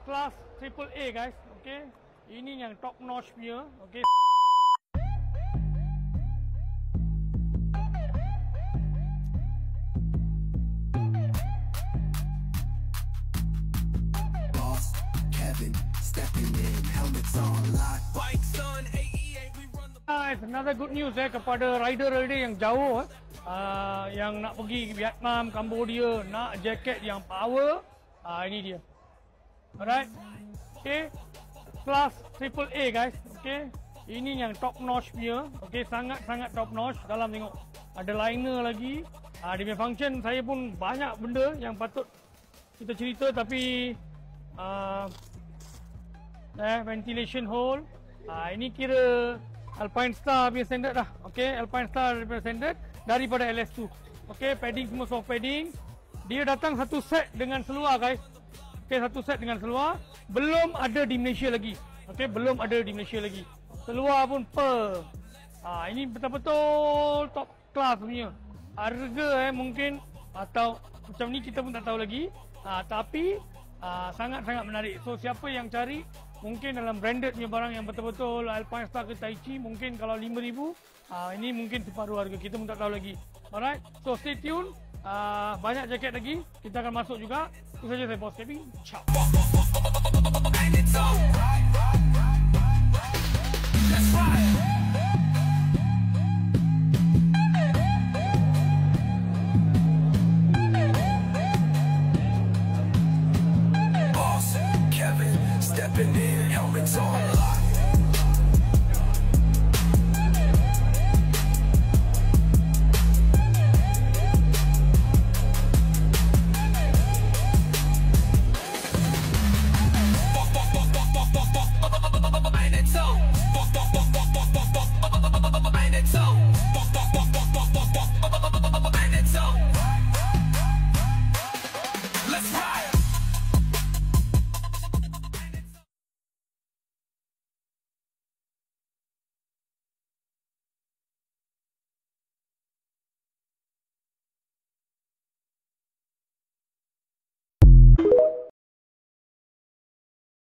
kelas triple A guys, okey. Ini yang top notch punya, okey. Boss Kevin stepping in, helmets on lock, bikes on AE8, we run the. Guys, another good news kepada rider-rider yang jauh yang nak pergi Vietnam, Cambodia, nak jaket yang power, ini dia. Alright. Okay. Kelas triple A guys. Okay. Ini yang top notch punya. Okay. Sangat-sangat top notch. Dalam tengok. Ada liner lagi. Dia punya function saya pun banyak benda yang patut kita cerita. Tapi ventilation hole. Ini kira Alpine Star punya standard dah. Okay. Alpine Star punya standard daripada LS2. Okay. Padding semua soft padding. Dia datang satu set dengan seluar guys. Okay, satu set dengan seluar. Belum ada di Malaysia lagi. Okay, belum ada di Malaysia lagi. Seluar pun pearl. Ini betul-betul top class punya. Harga mungkin atau macam ni kita pun tak tahu lagi. Tapi sangat-sangat menarik. So siapa yang cari mungkin dalam branded punya barang yang betul-betul Alpine Star ke Taichi, mungkin kalau 5,000, ini mungkin separuh harga. Kita pun tak tahu lagi. Alright, so stay tune. Banyak jaket lagi. Kita akan masuk juga. Itu saja saya Boss Kevin. Ciao. Boss Kevin stepping in, helmets on lock. Magneto.